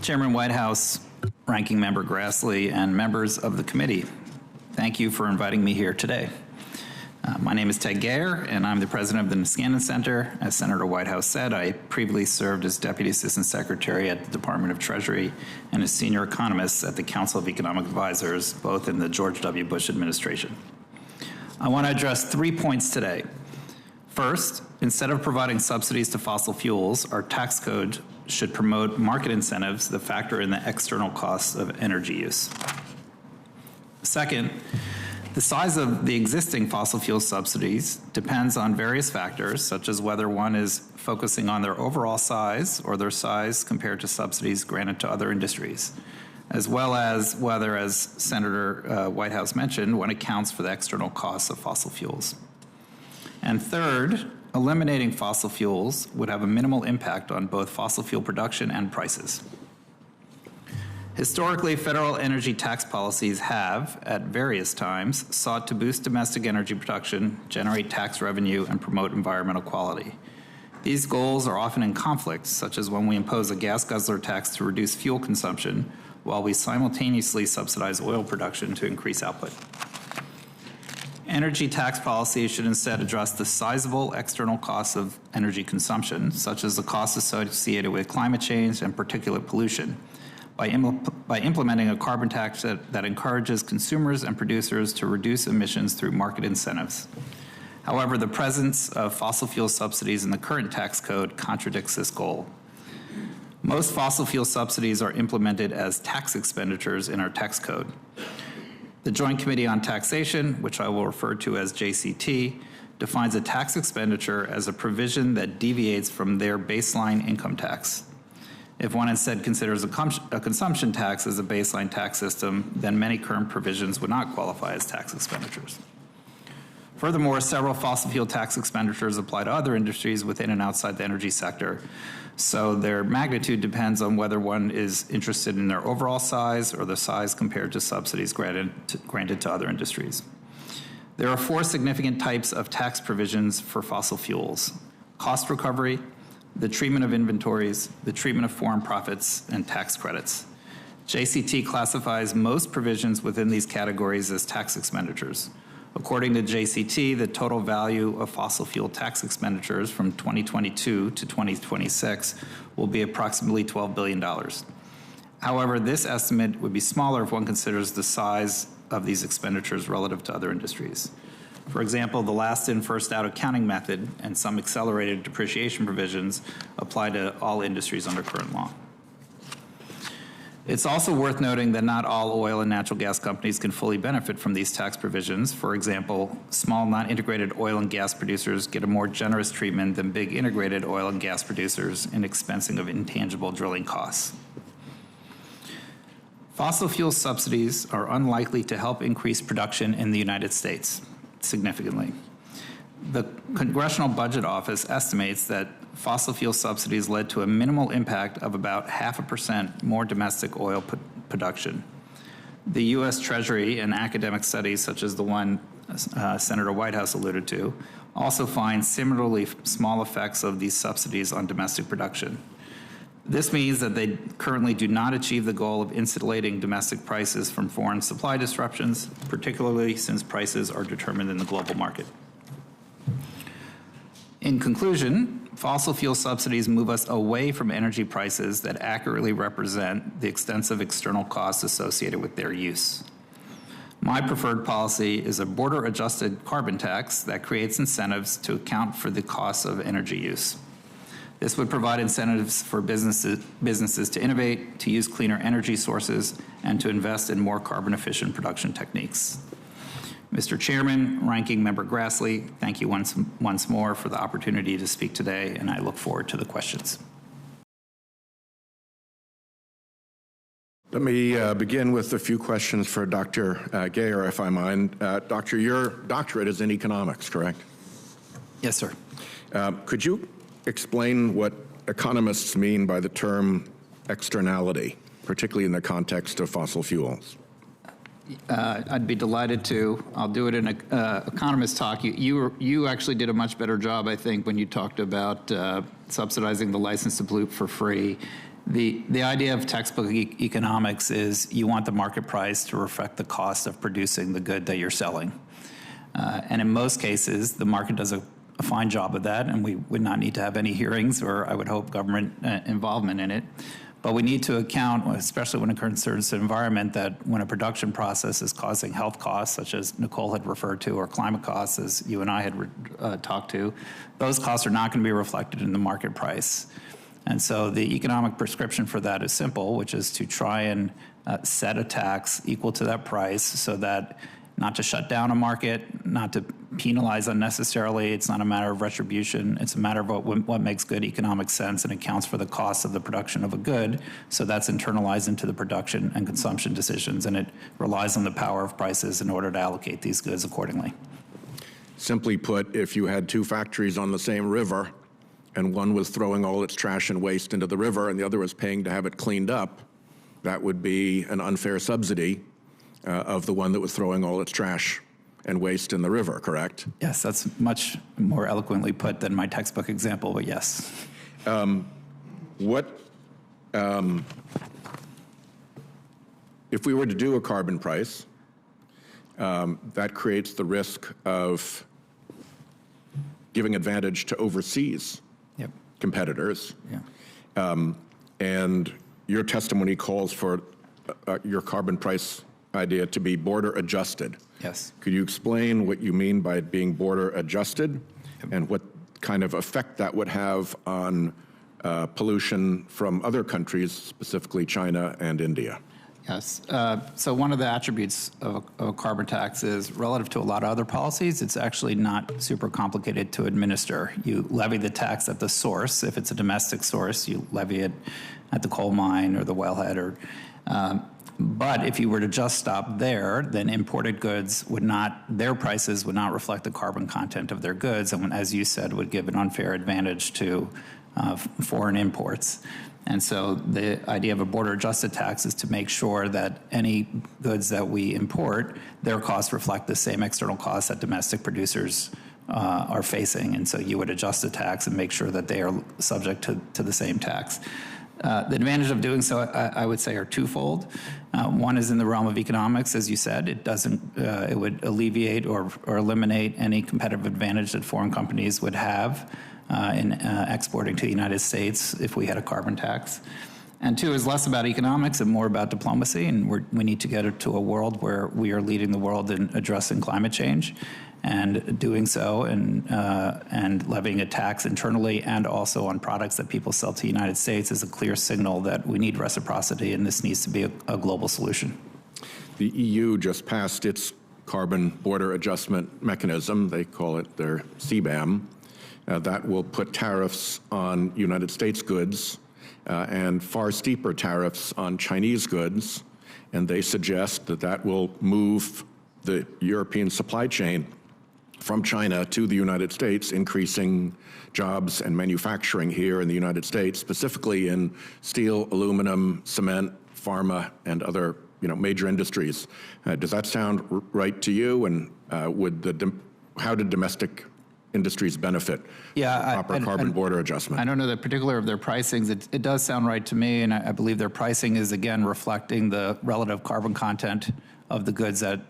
Chairman Whitehouse, Ranking Member Grassley, and members of the committee, thank you for inviting me here today. My name is Ted Gayer, and I'm the president of the Niskanen Center. As Senator Whitehouse said, I previously served as Deputy Assistant Secretary at the Department of Treasury and as Senior Economist at the Council of Economic Advisors, both in the George W. Bush administration. I want to address 3 points today. First, instead of providing subsidies to fossil fuels, our tax code should promote market incentives that factor in the external costs of energy use. Second, the size of the existing fossil fuel subsidies depends on various factors, such as whether one is focusing on their overall size or their size compared to subsidies granted to other industries, as well as whether, as Senator Whitehouse mentioned, one accounts for the external costs of fossil fuels. And third, eliminating fossil fuels would have a minimal impact on both fossil fuel production and prices. Historically, federal energy tax policies have, at various times, sought to boost domestic energy production, generate tax revenue, and promote environmental quality. These goals are often in conflict, such as when we impose a gas guzzler tax to reduce fuel consumption, while we simultaneously subsidize oil production to increase output. Energy tax policy should instead address the sizable external costs of energy consumption, such as the costs associated with climate change and particulate pollution, by implementing a carbon tax that encourages consumers and producers to reduce emissions through market incentives. However, the presence of fossil fuel subsidies in the current tax code contradicts this goal. Most fossil fuel subsidies are implemented as tax expenditures in our tax code. The Joint Committee on Taxation, which I will refer to as JCT, defines a tax expenditure as a provision that deviates from their baseline income tax. If one instead considers a consumption tax as a baseline tax system, then many current provisions would not qualify as tax expenditures. Furthermore, several fossil fuel tax expenditures apply to other industries within and outside the energy sector, so their magnitude depends on whether one is interested in their overall size or the size compared to subsidies granted to other industries. There are 4 significant types of tax provisions for fossil fuels: cost recovery, the treatment of inventories, the treatment of foreign profits, and tax credits. JCT classifies most provisions within these categories as tax expenditures. According to JCT, the total value of fossil fuel tax expenditures from 2022 to 2026 will be approximately $12 billion. However, this estimate would be smaller if one considers the size of these expenditures relative to other industries. For example, the last in, first out accounting method and some accelerated depreciation provisions apply to all industries under current law. It's also worth noting that not all oil and natural gas companies can fully benefit from these tax provisions. For example, small non-integrated oil and gas producers get a more generous treatment than big integrated oil and gas producers in expensing of intangible drilling costs. Fossil fuel subsidies are unlikely to help increase production in the United States significantly. The Congressional Budget Office estimates that fossil fuel subsidies led to a minimal impact of about 0.5% more domestic oil production. The U.S. Treasury and academic studies, such as the one Senator Whitehouse alluded to, also find similarly small effects of these subsidies on domestic production. This means that they currently do not achieve the goal of insulating domestic prices from foreign supply disruptions, particularly since prices are determined in the global market. In conclusion, fossil fuel subsidies move us away from energy prices that accurately represent the extensive external costs associated with their use. My preferred policy is a border-adjusted carbon tax that creates incentives to account for the costs of energy use. This would provide incentives for businesses to innovate, to use cleaner energy sources, and to invest in more carbon-efficient production techniques. Mr. Chairman, Ranking Member Grassley, thank you once more for the opportunity to speak today, and I look forward to the questions. Let me begin with a few questions for Dr. Gayer, if I mind. Doctor, your doctorate is in economics, correct? Yes, sir. Could you explain what economists mean by the term externality, particularly in the context of fossil fuels? I'd be delighted to. I'll do it in an economist talk. You actually did a much better job, I think, when you talked about subsidizing the license to pollute for free The idea of textbook economics is you want the market price to reflect the cost of producing the good that you're selling. And in most cases, the market does a fine job of that, and we would not need to have any hearings or, I would hope, government involvement in it. But we need to account, especially when it concerns the environment, that when a production process is causing health costs, such as Nicole had referred to, or climate costs, as you and I had talked to, those costs are not going to be reflected in the market price. And so the economic prescription for that is simple, which is to try and set a tax equal to that price so that not to shut down a market, not to penalize unnecessarily. It's not a matter of retribution. It's a matter of what makes good economic sense and accounts for the cost of the production of a good. So that's internalized into the production and consumption decisions, and it relies on the power of prices in order to allocate these goods accordingly. Simply put, if you had two factories on the same river, and one was throwing all its trash and waste into the river, and the other was paying to have it cleaned up, that would be an unfair subsidy of the one that was throwing all its trash and waste in the river, correct? Yes, that's much more eloquently put than my textbook example, but yes. If we were to do a carbon price, that creates the risk of giving advantage to overseas competitors. And your testimony calls for your carbon price idea to be border adjusted. Yes. Could you explain what you mean by it being border adjusted and what kind of effect that would have on pollution from other countries, specifically China and India? Yes. So one of the attributes of a carbon tax is relative to a lot of other policies, it's actually not super complicated to administer. You levy the tax at the source. If it's a domestic source, you levy it at the coal mine or the wellhead. But if you were to just stop there, then imported goods their prices would not reflect the carbon content of their goods, and as you said, would give an unfair advantage to foreign imports. And so the idea of a border-adjusted tax is to make sure that any goods that we import, their costs reflect the same external costs that domestic producers are facing. And so you would adjust the tax and make sure that they are subject to the same tax. The advantage of doing so, I would say, are twofold. One is in the realm of economics, as you said. It would alleviate or eliminate any competitive advantage that foreign companies would have in exporting to the United States if we had a carbon tax. And two is less about economics and more about diplomacy, and we need to get to a world where we are leading the world in addressing climate change, and doing so and levying a tax internally and also on products that people sell to the United States is a clear signal that we need reciprocity, and this needs to be a global solution. The EU just passed its carbon border adjustment mechanism. They call it their CBAM. That will put tariffs on United States goods and far steeper tariffs on Chinese goods, and they suggest that will move the European supply chain from China to the United States, increasing jobs and manufacturing here in the United States, specifically in steel, aluminum, cement, pharma, and other major industries. Does that sound right to you? And how did domestic industries benefit proper carbon border adjustment? I don't know the particular of their pricings. It does sound right to me, and I believe their pricing is, again, reflecting the relative carbon content of the goods that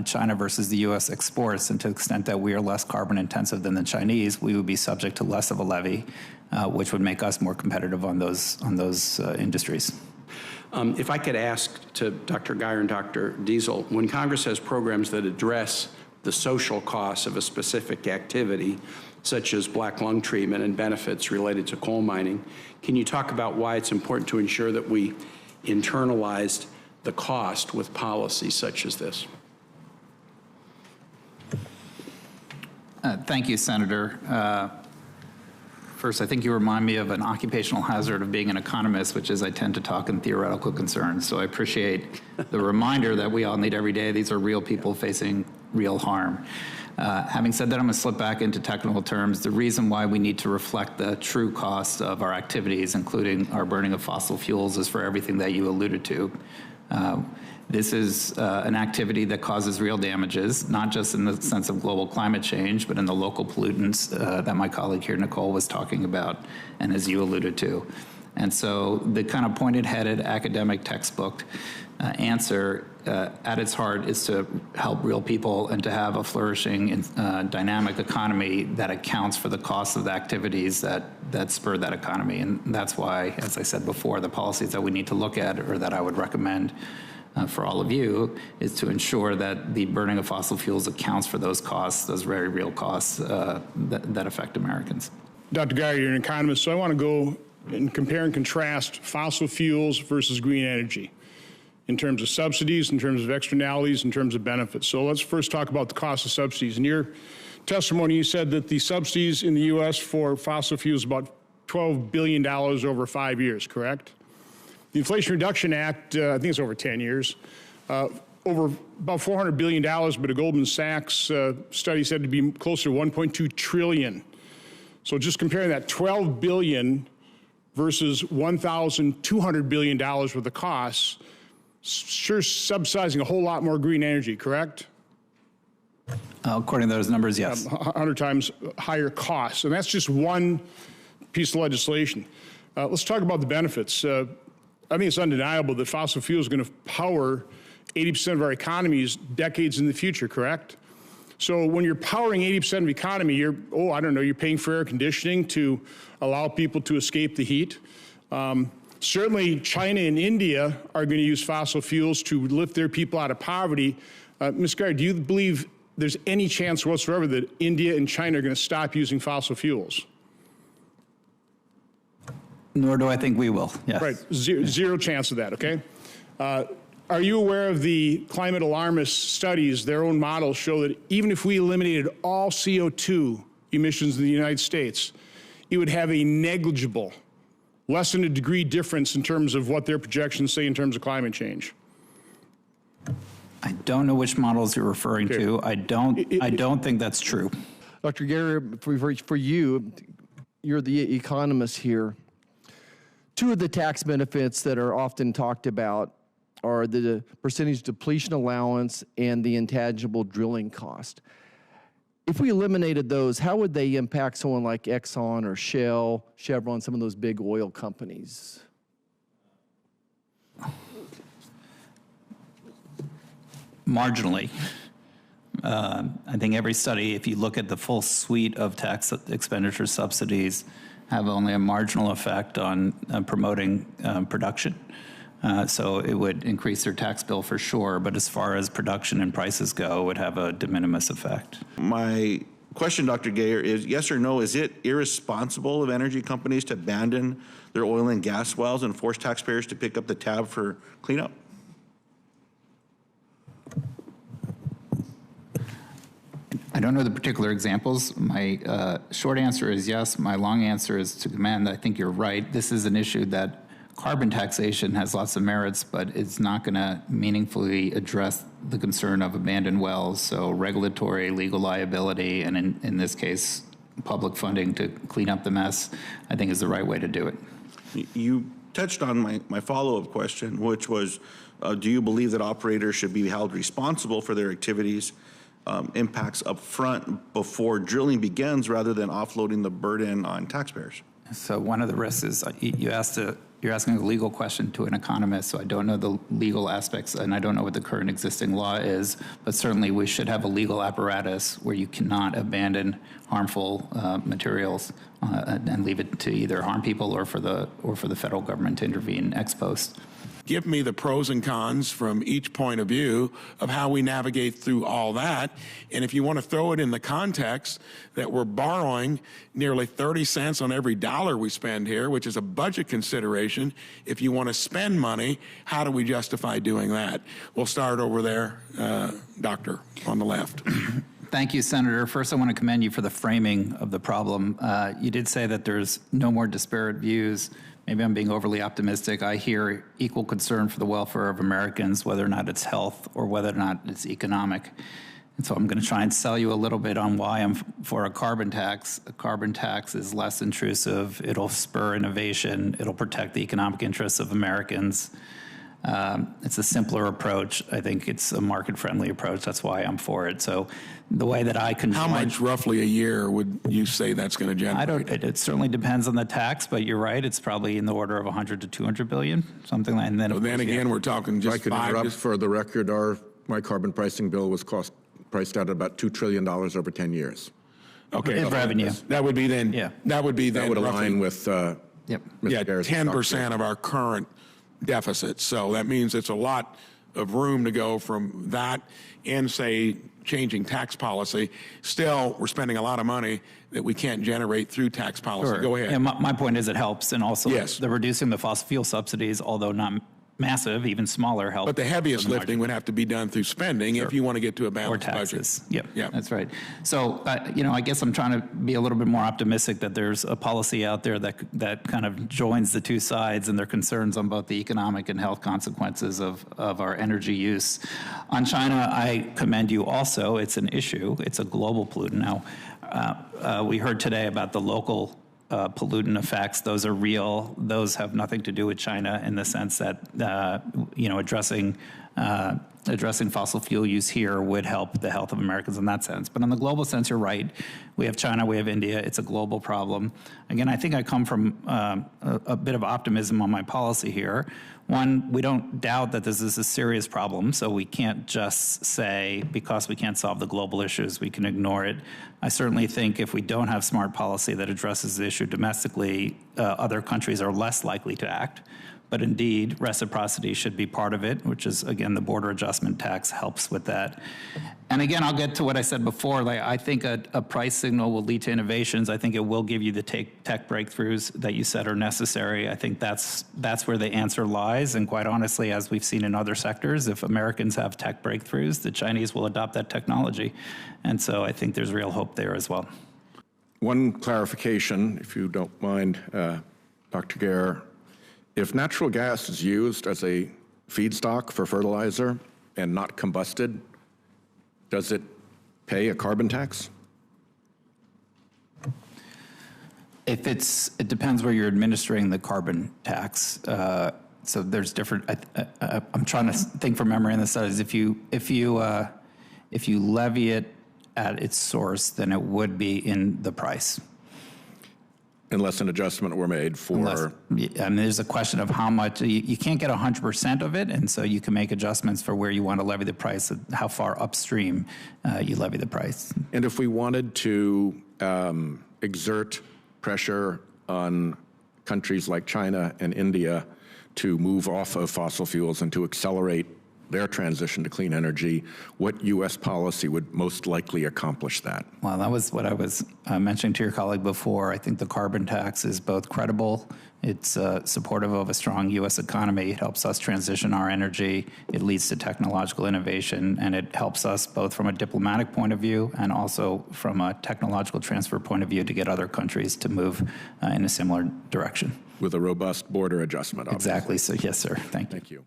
China versus the U.S. exports, and to the extent that we are less carbon intensive than the Chinese, we would be subject to less of a levy, which would make us more competitive on those industries. If I could ask to Dr. Guyer and Dr. Diesel, when Congress has programs that address the social costs of a specific activity, such as black lung treatment and benefits related to coal mining, can you talk about why it's important to ensure that we internalized the cost with policy such as this? Thank you, Senator. First, I think you remind me of an occupational hazard of being an economist, which is I tend to talk in theoretical concerns. So I appreciate the reminder that we all need every day. These are real people facing real harm. Having said that, I'm going to slip back into technical terms. The reason why we need to reflect the true cost of our activities, including our burning of fossil fuels, is for everything that you alluded to. This is an activity that causes real damages, not just in the sense of global climate change, but in the local pollutants that my colleague here, Nicole, was talking about, and as you alluded to. And so the kind of pointed-headed academic textbook answer at its heart is to help real people and to have a flourishing and dynamic economy that accounts for the cost of the activities that spur that economy. And that's why, as I said before, the policies that we need to look at, or that I would recommend for all of you, is to ensure that the burning of fossil fuels accounts for those costs, those very real costs that affect Americans. Dr. Geyer, you're an economist, so I want to go and compare and contrast fossil fuels versus green energy in terms of subsidies, in terms of externalities, in terms of benefits. So let's first talk about the cost of subsidies. In your testimony, you said that the subsidies in the U.S. for fossil fuels about $12 billion over 5 years, correct? The Inflation Reduction Act, I think it's over 10 years, over about $400 billion, but a Goldman Sachs study said to be closer to $1.2 trillion. So just comparing that $12 billion versus $1,200 billion worth of costs, sure subsidizing a whole lot more green energy, correct? According to those numbers, yes. 100 times higher costs, and that's just one piece of legislation. Let's talk about the benefits. I think it's undeniable that fossil fuel is going to power 80% of our economies decades in the future, correct? So when you're powering 80% of the economy, you're paying for air conditioning to allow people to escape the heat. Certainly, China and India are going to use fossil fuels to lift their people out of poverty. Ms. Geyer, do you believe there's any chance whatsoever that India and China are going to stop using fossil fuels? Nor do I think we will, yes. Right, zero chance of that, okay? Are you aware of the climate alarmist studies? Their own models show that even if we eliminated all CO2 emissions in the United States, it would have a negligible, less than a degree difference in terms of what their projections say in terms of climate change. I don't know which models you're referring to. I don't think that's true. Dr. Geyer, for you, you're the economist here. Two of the tax benefits that are often talked about are the percentage depletion allowance and the intangible drilling cost. If we eliminated those, how would they impact someone like Exxon or Shell, Chevron, some of those big oil companies? Marginally. I think every study, if you look at the full suite of tax expenditure subsidies, have only a marginal effect on promoting production. So it would increase their tax bill for sure, but as far as production and prices go, it would have a de minimis effect. My question, Dr. Geyer, is yes or no, is it irresponsible of energy companies to abandon their oil and gas wells and force taxpayers to pick up the tab for cleanup? I don't know the particular examples. My short answer is yes. My long answer is to commend. I think you're right. This is an issue that carbon taxation has lots of merits, but it's not going to meaningfully address the concern of abandoned wells. So regulatory, legal liability, and in this case, public funding to clean up the mess, I think is the right way to do it. You touched on my follow-up question, which was, do you believe that operators should be held responsible for their activities impacts up front before drilling begins rather than offloading the burden on taxpayers? So one of the risks is you're asking a legal question to an economist, so I don't know the legal aspects and I don't know what the current existing law is, but certainly we should have a legal apparatus where you cannot abandon harmful materials and leave it to either harm people or for the federal government to intervene ex post. Give me the pros and cons from each point of view of how we navigate through all that. And if you want to throw it in the context that we're borrowing nearly 30 cents on every dollar we spend here, which is a budget consideration, if you want to spend money, how do we justify doing that? We'll start over there, Doctor, on the left. Thank you, Senator. First, I want to commend you for the framing of the problem. You did say that there's no more disparate views. Maybe I'm being overly optimistic. I hear equal concern for the welfare of Americans, whether or not it's health or whether or not it's economic. And so I'm going to try and sell you a little bit on why I'm for a carbon tax. A carbon tax is less intrusive. It'll spur innovation. It'll protect the economic interests of Americans. It's a simpler approach. I think it's a market-friendly approach. That's why I'm for it. So the way that I can How much roughly a year would you say that's going to generate? I don't. It certainly depends on the tax, but you're right. It's probably in the order of 100 to 200 billion, something like. And then, So then again, we're talking If I just could interrupt, five. for the record, my carbon pricing bill was priced out at about $2 trillion over 10 years. Okay, in revenue. that would be then. Yeah. That would be then. That would roughly- align with Mr. Yeah, Garrett's 10% of our current deficit. So that means it's a lot of room to go from that and, say, changing tax policy. Still, we're spending a lot of money that we can't generate through tax policy. Sure. Go ahead. Yeah, my point is it helps, and also Yes. the reducing the fossil fuel subsidies, although not massive, even smaller, help. But the heaviest on the lifting would have to be done through spending if you want to get to a or balanced taxes. budget. Yep, that's right. So, I guess I'm trying to be a little bit more optimistic that there's a policy out there that kind of joins the two sides and their concerns on both the economic and health consequences of our energy use. On China, I commend you also. It's an issue. It's a global pollutant. Now, we heard today about the local pollutant effects. Those are real. Those have nothing to do with China in the sense that, addressing fossil fuel use here would help the health of Americans in that sense. But in the global sense, you're right. We have China, we have India. It's a global problem. Again, I think I come from a bit of optimism on my policy here. One, we don't doubt that this is a serious problem, so we can't just say because we can't solve the global issues, we can ignore it. I certainly think if we don't have smart policy that addresses the issue domestically, other countries are less likely to act. But indeed, reciprocity should be part of it, which is, again, the border adjustment tax helps with that. And again, I'll get to what I said before. I think a price signal will lead to innovations. I think it will give you the tech breakthroughs that you said are necessary. I think that's where the answer lies. And quite honestly, as we've seen in other sectors, if Americans have tech breakthroughs, the Chinese will adopt that technology. And so I think there's real hope there as well. One clarification, if you don't mind, Dr. Gare. If natural gas is used as a feedstock for fertilizer and not combusted, does it pay a carbon tax? It depends where you're administering the carbon tax. So there's different. I'm trying to think from memory on this. If you levy it at its source, then it would be in the price. Unless an adjustment were made for... There's a question of how much, you can't get 100% of it, and so you can make adjustments for where you want to levy the price, how far upstream you levy the price. And if we wanted to exert pressure on countries like China and India to move off of fossil fuels and to accelerate their transition to clean energy, what U.S. policy would most likely accomplish that? Well, that was what I was mentioning to your colleague before. I think the carbon tax is both credible, it's supportive of a strong U.S. economy, it helps us transition our energy, it leads to technological innovation, and it helps us both from a diplomatic point of view and also from a technological transfer point of view to get other countries to move in a similar direction. With a robust border adjustment, obviously. Exactly. So, yes, sir. Thank you. Thank you.